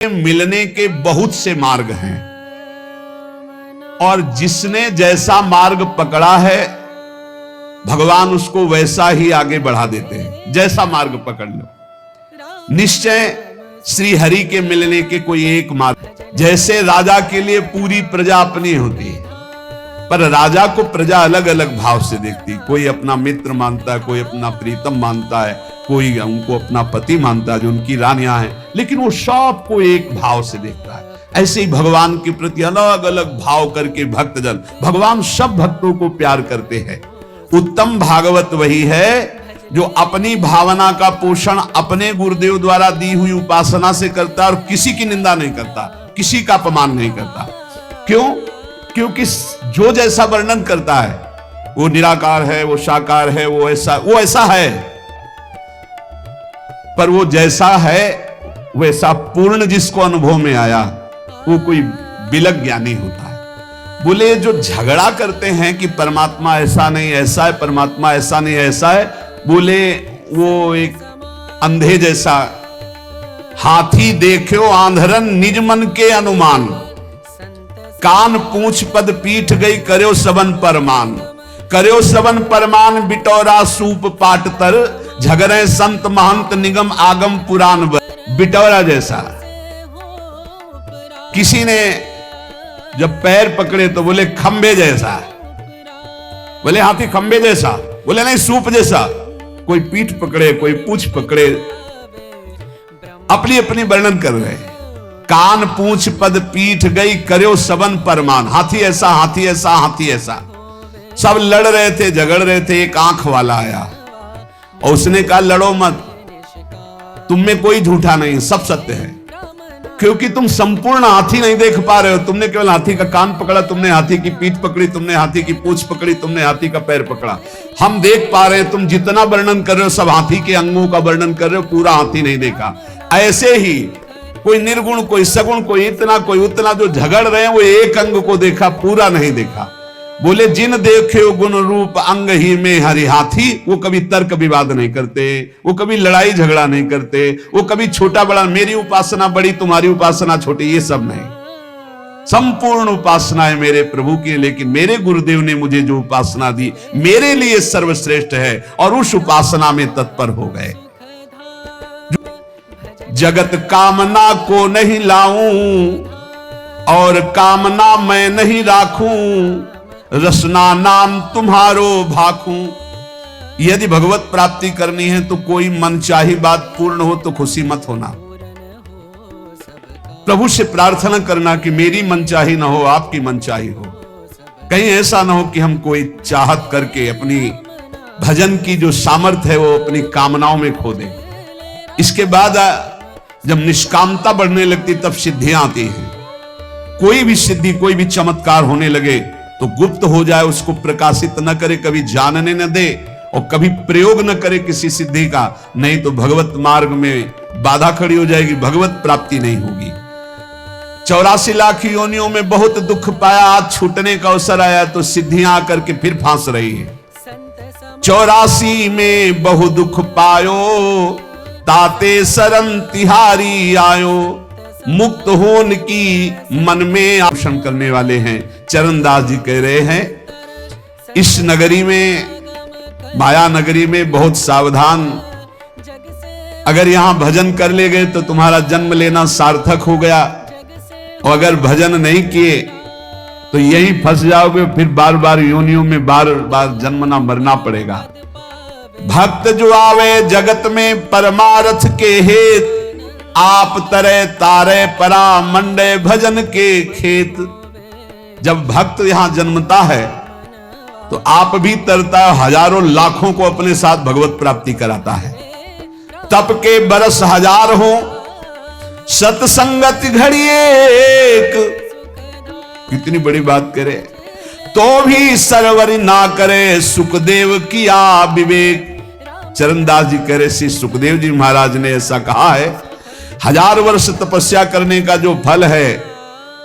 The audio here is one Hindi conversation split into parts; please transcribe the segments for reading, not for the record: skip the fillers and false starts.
मिलने के बहुत से मार्ग हैं और जिसने जैसा मार्ग पकड़ा है भगवान उसको वैसा ही आगे बढ़ा देते हैं। जैसा मार्ग पकड़ लो, निश्चय श्री हरि के मिलने के कोई एक मार्ग। जैसे राजा के लिए पूरी प्रजा अपनी होती है, पर राजा को प्रजा अलग अलग भाव से देखती। कोई अपना मित्र मानता है, कोई अपना प्रीतम मानता है, कोई उनको अपना पति मानता है जो उनकी रानियां हैं, लेकिन वो सबको एक भाव से देखता है। ऐसे ही भगवान के प्रति अलग अलग भाव करके भक्तजन, भगवान सब भक्तों को प्यार करते हैं। उत्तम भागवत वही है जो अपनी भावना का पोषण अपने गुरुदेव द्वारा दी हुई उपासना से करता है और किसी की निंदा नहीं करता, किसी का अपमान नहीं करता। क्यों? क्योंकि जो जैसा वर्णन करता है वो निराकार है, वो साकार है, वो ऐसा है, पर वो जैसा है वैसा पूर्ण जिसको अनुभव में आया वो कोई बिलक ज्ञानी होता है। बोले जो झगड़ा करते हैं कि परमात्मा ऐसा नहीं ऐसा है, परमात्मा ऐसा नहीं ऐसा है, बोले वो एक अंधे जैसा। हाथी देखो आंधरन निज मन के अनुमान, कान पूछ पद पीठ गई कर्यो सबन परमान। कर्यो सबन परमान बिटौरा सूप पाट तर, झगड़े संत महंत निगम आगम पुराण। बिटौरा जैसा। किसी ने जब पैर पकड़े तो बोले खंबे जैसा, बोले हाथी खंबे जैसा, बोले नहीं सूप जैसा। कोई पीठ पकड़े, कोई पूछ पकड़े, अपनी अपनी वर्णन कर रहे। कान पूछ पद पीठ गई कर्यो सबन परमान। हाथी ऐसा, हाथी ऐसा, हाथी ऐसा। सब लड़ रहे थे, झगड़ रहे थे। एक आंख वाला आया और उसने कहा लड़ो मत, तुम में कोई झूठा नहीं, सब सत्य है, क्योंकि तुम संपूर्ण हाथी नहीं देख पा रहे हो। तुमने केवल हाथी का कान पकड़ा, तुमने हाथी की पीठ पकड़ी, तुमने हाथी की पूंछ पकड़ी, तुमने हाथी का पैर पकड़ा। हम देख पा रहे हैं, तुम जितना वर्णन कर रहे हो सब हाथी के अंगों का वर्णन कर रहे हो, पूरा हाथी नहीं देखा। ऐसे ही कोई निर्गुण, कोई सगुण, कोई इतना, कोई उतना, जो झगड़ रहे हैं वो एक अंग को देखा, पूरा नहीं देखा। बोले जिन देखे गुण रूप अंग ही में हरि हाथी, वो कभी तर्क विवाद नहीं करते, वो कभी लड़ाई झगड़ा नहीं करते, वो कभी छोटा बड़ा, मेरी उपासना बड़ी तुम्हारी उपासना छोटी, ये सब नहीं। संपूर्ण उपासना है मेरे प्रभु की, लेकिन मेरे गुरुदेव ने मुझे जो उपासना दी मेरे लिए सर्वश्रेष्ठ है और उस उपासना में तत्पर हो गए। जगत कामना को नहीं लाऊं और कामना मैं नहीं राखूं, रसना नाम तुम्हारो भाखूं। यदि भगवत प्राप्ति करनी है तो कोई मनचाही बात पूर्ण हो तो खुशी मत होना। प्रभु से प्रार्थना करना कि मेरी मनचाही ना हो, आपकी मनचाही हो। कहीं ऐसा ना हो कि हम कोई चाहत करके अपनी भजन की जो सामर्थ्य है वो अपनी कामनाओं में खो दें। इसके बाद जब निष्कामता बढ़ने लगती तब सिद्धियां आती हैं। कोई भी सिद्धि, कोई भी चमत्कार होने लगे तो गुप्त हो जाए, उसको प्रकाशित न करे, कभी जानने न दे और कभी प्रयोग न करे किसी सिद्धि का, नहीं तो भगवत मार्ग में बाधा खड़ी हो जाएगी, भगवत प्राप्ति नहीं होगी। 84 लाख योनियों में बहुत दुख पाया, आज छूटने का अवसर आया तो सिद्धियां आकर के फिर फांस रही है। 84 में बहु दुख पायो, ताते शरण तिहारी आयो। मुक्त होने की मन में आसन करने वाले हैं। चरणदास जी कह रहे हैं इस नगरी में, माया नगरी में बहुत सावधान, अगर यहां भजन कर ले गए तो तुम्हारा जन्म लेना सार्थक हो गया, और अगर भजन नहीं किए तो यही फंस जाओगे, फिर बार बार योनियों में बार बार जन्मना मरना पड़ेगा। भक्त जो आवे जगत में परमार्थ के हेत, आप तरे तारे परा मंडे भजन के खेत। जब भक्त यहां जन्मता है तो आप भी तरता है, हजारों लाखों को अपने साथ भगवत प्राप्ति कराता है। तप के बरस हजार हो, सत्संगति घड़ी एक। कितनी बड़ी बात करे तो भी सरवरी ना करे, सुखदेव किया विवेक। चरणदास जी कह रहे श्री सुखदेव जी महाराज ने ऐसा कहा है, 1000 वर्ष तपस्या करने का जो फल है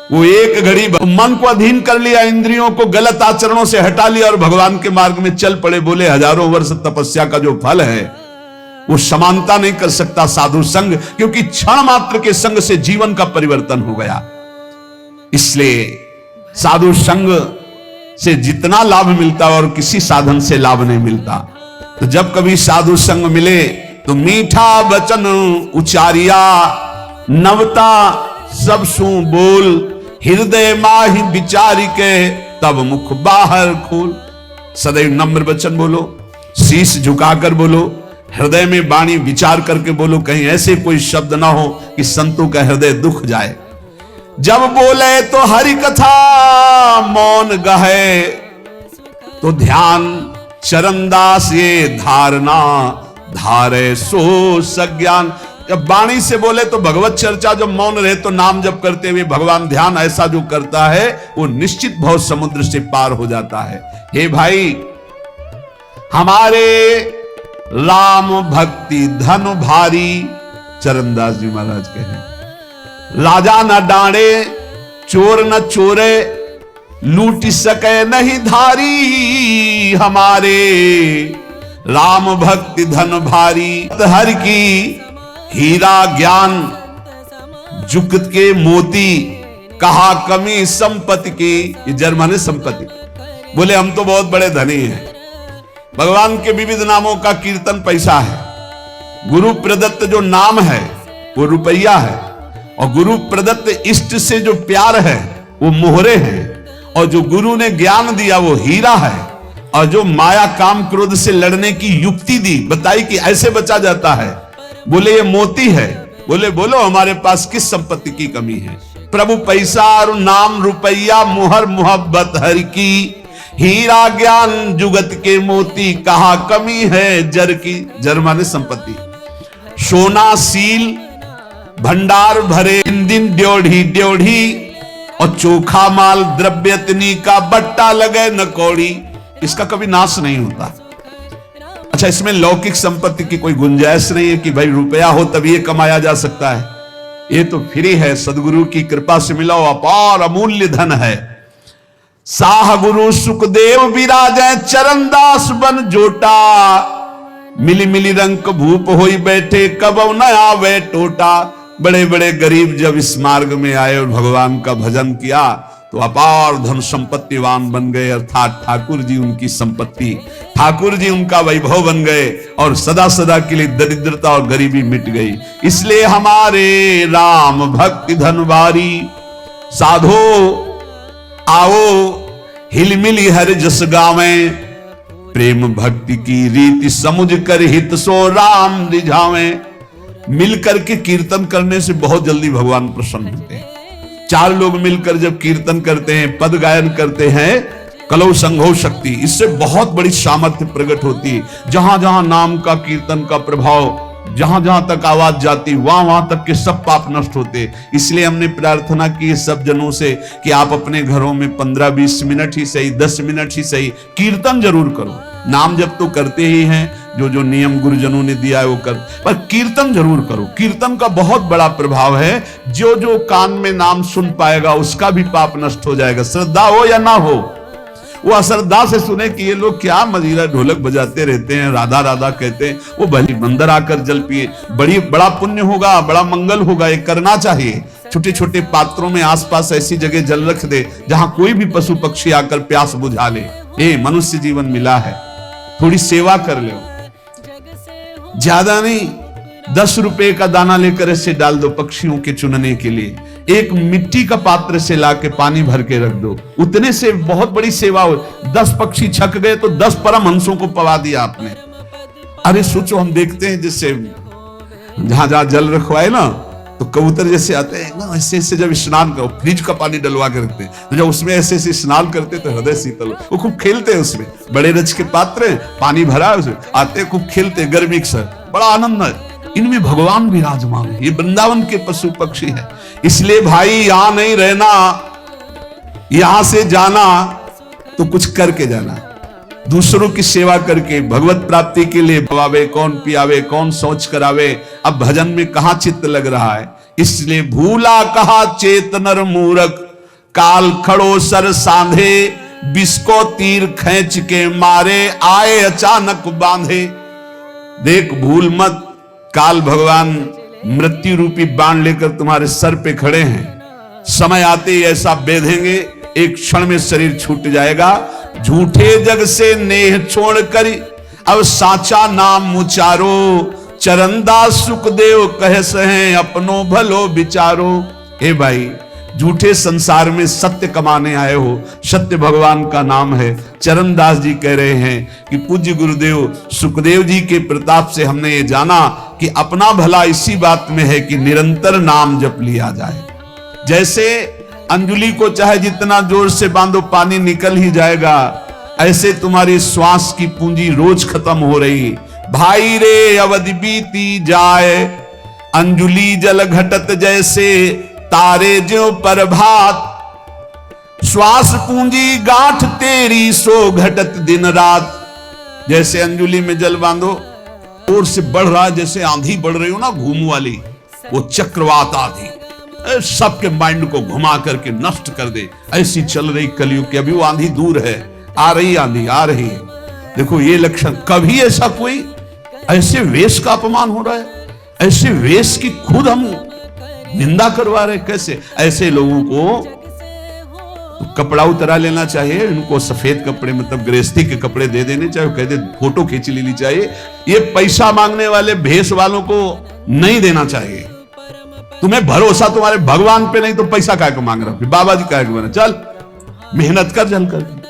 वो एक घड़ी मन को अधीन कर लिया, इंद्रियों को गलत आचरणों से हटा लिया और भगवान के मार्ग में चल पड़े। बोले 1000 वर्ष तपस्या का जो फल है वो समानता नहीं कर सकता साधु संग, क्योंकि क्षण मात्र के संग से जीवन का परिवर्तन हो गया। इसलिए साधु संग से जितना लाभ मिलता और किसी साधन से लाभ नहीं मिलता। तो जब कभी साधु संग मिले तो मीठा वचन उचारिया, नवता सब सु बोल, हृदय माहि विचारी के तब मुख बाहर खोल। सदैव नम्र वचन बोलो, शीश झुकाकर बोलो, हृदय में वाणी विचार करके बोलो, कहीं ऐसे कोई शब्द ना हो कि संतों का हृदय दुख जाए। जब बोले तो हरि कथा, मौन गहे तो ध्यान, चरणदास ये धारणा, धारे सो सज्ञान। जब वाणी से बोले तो भगवत चर्चा, जब मौन रहे तो नाम जप करते हुए भगवान ध्यान, ऐसा जो करता है वो निश्चित भव समुद्र से पार हो जाता है। हे भाई, हमारे राम भक्ति धन भारी, चरणदास जी महाराज कहे, राजा न डांडे चोर न चोरे, लूट सके नहीं धारी, हमारे राम भक्ति धन भारी। हर की हीरा ज्ञान जुगत के मोती, कहा कमी संपत्ति की। ये जर्मनी संपत्ति बोले हम तो बहुत बड़े धनी हैं। भगवान के विविध नामों का कीर्तन पैसा है, गुरु प्रदत्त जो नाम है वो रुपया है, और गुरु प्रदत्त इष्ट से जो प्यार है वो मोहरे हैं, और जो गुरु ने ज्ञान दिया वो हीरा है, और जो माया काम क्रोध से लड़ने की युक्ति दी, बताई कि ऐसे बचा जाता है, बोले ये मोती है। बोले बोलो हमारे पास किस संपत्ति की कमी है। प्रभु पैसा और नाम रुपया मोहर मोहब्बत हर की, हीरा ज्ञान जुगत के मोती, कहा कमी है जर की। जर माने संपत्ति, सोना सील भंडार भरे, दिन ड्योढ़ी ड्योढ़ी, और चोखा माल द्रव्यतनी का बट्टा लगे न कौड़ी। इसका कभी नाश नहीं होता। अच्छा, इसमें लौकिक संपत्ति की कोई गुंजाइश नहीं है कि भाई रुपया हो तभी ये कमाया जा सकता है। ये तो फ्री है, सदगुरु की कृपा से मिला हुआ अपार अमूल्य धन है। साह गुरु सुखदेव विराजे, चरणदास बन जोटा, मिली मिली रंग भूप होई बैठे, कब न आवे टोटा। बड़े बड़े गरीब जब इस मार्ग में आए और भगवान का भजन किया तो अपार धन संपत्तिवान बन गए, अर्थात ठाकुर जी उनकी संपत्ति, ठाकुर जी उनका वैभव बन गए, और सदा सदा के लिए दरिद्रता और गरीबी मिट गई। इसलिए हमारे राम भक्ति धनवारी, साधो आओ हिलमिली हर जस गावें, प्रेम भक्ति की रीति समुझ कर हित सो राम रिझावें। मिलकर के कीर्तन करने से बहुत जल्दी भगवान प्रसन्न होते हैं। चार लोग मिलकर जब कीर्तन करते हैं, पद गायन करते हैं, कलौ संघो शक्ति, इससे बहुत बड़ी सामर्थ्य प्रकट होती है। जहां जहां नाम का कीर्तन का प्रभाव, जहां जहां तक आवाज जाती, वहां वहां तक के सब पाप नष्ट होते। इसलिए हमने प्रार्थना की सब जनों से कि आप अपने घरों में 15-20 मिनट ही सही, 10 मिनट ही सही, कीर्तन जरूर करो। नाम जब तो करते ही हैं, जो जो नियम गुरुजनों ने दिया है वो कर, पर कीर्तन जरूर करो। कीर्तन का बहुत बड़ा प्रभाव है। जो जो कान में नाम सुन पाएगा उसका भी पाप नष्ट हो जाएगा, श्रद्धा हो या ना हो। वो अश्रद्धा से सुने कि ये लोग क्या मजीरा ढोलक बजाते रहते हैं, राधा राधा कहते हैं, वो भली मंदिर आकर जल पिए, बड़ा पुण्य होगा, बड़ा मंगल होगा। ये करना चाहिए। छोटे छोटे पात्रों में आसपास ऐसी जगह जल रख दे जहां कोई भी पशु पक्षी आकर प्यास बुझा ले। ये मनुष्य जीवन मिला है, थोड़ी सेवा कर लो, ज्यादा नहीं, 10 रुपए का दाना लेकर ऐसे डाल दो पक्षियों के चुनने के लिए। एक मिट्टी का पात्र से लाके पानी भर के रख दो, उतने से बहुत बड़ी सेवा हो। 10 पक्षी छक गए तो 10 परमहंसों को पवा दिया आपने। अरे सोचो, हम देखते हैं जिससे जहां जहां जल रखवाए ना, तो कबूतर जैसे आते हैं ना, ऐसे ऐसे जब स्नान करो, फ्रिज का पानी डलवा के रखते हैं, तो जब उसमें ऐसे ऐसे स्नान करते तो हृदय शीतल, वो खूब खेलते हैं उसमें। बड़े रच के पात्र पानी भरा है उसमें, आते खूब खेलते, गर्मी के सर, बड़ा आनंद है। इनमें भगवान विराजमान है। ये वृंदावन के पशु पक्षी है। इसलिए भाई यहां नहीं रहना, यहां से जाना तो कुछ करके जाना, दूसरों की सेवा करके भगवत प्राप्ति के लिए। पवावे कौन, पियावे कौन, सोच करावे। अब भजन में कहां चित्त लग रहा है। इसलिए भूला कहा चेतनर मूरख, काल खड़ो सर सांधे, बिस्को तीर खींच के मारे, आए अचानक बांधे। देख भूल मत, काल भगवान मृत्यु रूपी बाण लेकर तुम्हारे सर पे खड़े हैं। समय आते ही ऐसा बेधेंगे, एक क्षण में शरीर छूट जाएगा। झूठे जग से नेह छोड़ कर अब साचा नाम उचारो, चरणदास सुखदेव कह सहे अपनो भलो विचारो। हे भाई, झूठे संसार में सत्य कमाने आए हो, सत्य भगवान का नाम है। चरणदास जी कह रहे हैं कि पूज्य गुरुदेव सुखदेव जी के प्रताप से हमने ये जाना कि अपना भला इसी बात में है कि निरंतर नाम जप लिया जाए। जैसे अंजुली को चाहे जितना जोर से बांधो पानी निकल ही जाएगा, ऐसे तुम्हारी श्वास की पूंजी रोज खत्म हो रही। भाई रे अवधि बीती जाए, अंजुली जल घटत जैसे तारे जो प्रभात। श्वास पूंजी गांठ तेरी सो घटत दिन रात। जैसे अंजुली में जल बांधो, और से बढ़ रहा है, जैसे आंधी बढ़ रही हो ना घूम वाली, वो चक्रवात आंधी सबके माइंड को घुमा करके नष्ट कर दे, ऐसी चल रही कलयुग की। अभी वो आंधी दूर है, आ रही आंधी आ रही है। देखो ये लक्षण, कभी ऐसा कोई ऐसे वेश का अपमान हो रहा है, ऐसे वेश की खुद हम निंदा करवा रहे। कैसे ऐसे लोगों को तो कपड़ा उतरा लेना चाहिए, इनको सफेद कपड़े मतलब गृहस्थी के कपड़े दे देने चाहिए, कहते फोटो खींच लेनी चाहिए। ये पैसा मांगने वाले भेष वालों को नहीं देना चाहिए। तुम्हें भरोसा तुम्हारे भगवान पे नहीं तो पैसा काय को मांग रहा हो, बाबा जी काय को मांग रहा, चल मेहनत कर जल कर।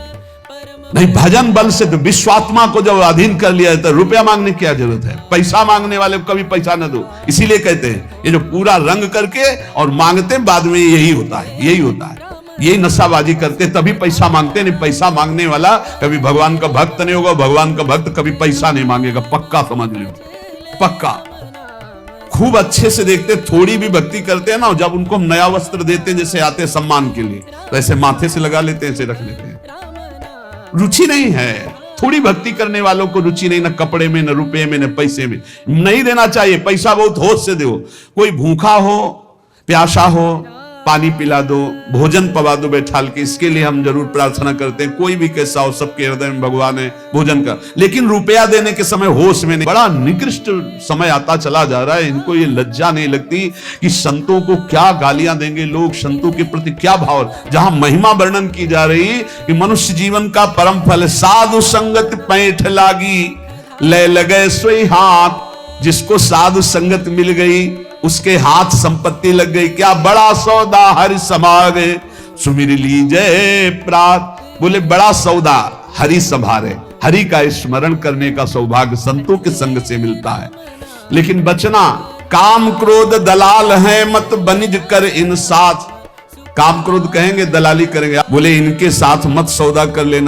नहीं, भजन बल से तो विश्वात्मा को जब अधीन कर लिया तो रुपया मांगने की क्या जरूरत है। पैसा मांगने वाले को कभी पैसा न दो। इसीलिए कहते हैं ये जो पूरा रंग करके और मांगते हैं बाद में, यही होता है, यही होता है, यही नशाबाजी करते तभी पैसा मांगते। नहीं, पैसा मांगने वाला कभी भगवान का भक्त नहीं होगा। भगवान का भक्त कभी पैसा नहीं मांगेगा, पक्का समझ लो, पक्का। खूब अच्छे से देखते, थोड़ी भी भक्ति करते हैं ना, जब उनको हम नया वस्त्र देते हैं जैसे आते सम्मान के लिए, तो ऐसे माथे से लगा लेते हैं, ऐसे रख लेते हैं। रुचि नहीं है, थोड़ी भक्ति करने वालों को रुचि नहीं, न कपड़े में, न रुपए में, न पैसे में। नहीं देना चाहिए, पैसा बहुत होश से दो। कोई भूखा हो, प्यासा हो, पानी पिला दो, भोजन पवा दो बैठाल के, इसके लिए हम जरूर प्रार्थना करते हैं। कोई भी कैसा हो, सबके हृदय में भगवान है, भोजन का। लेकिन रुपया देने के समय होश में नहीं। बड़ा निकृष्ट समय आता चला जा रहा है। इनको ये लज्जा नहीं लगती कि संतों को क्या गालियां देंगे लोग, संतों के प्रति क्या भाव। जहां महिमा वर्णन की जा रही कि मनुष्य जीवन का परम फल साधु संगत पैठ लागी, ले लगे सोई हाथ। जिसको साधु संगत मिल गई उसके हाथ संपत्ति लग गई। क्या बड़ा सौदा हरि समारे, सुमिर लीजय प्रात। बोले बड़ा सौदा हरि संभारे, हरि का स्मरण करने का सौभाग्य संतों के संग से मिलता है। लेकिन बचना, काम क्रोध दलाल है मत बनिज कर इन साथ। काम क्रोध कहेंगे, दलाली करेंगे, बोले इनके साथ मत सौदा कर लेना।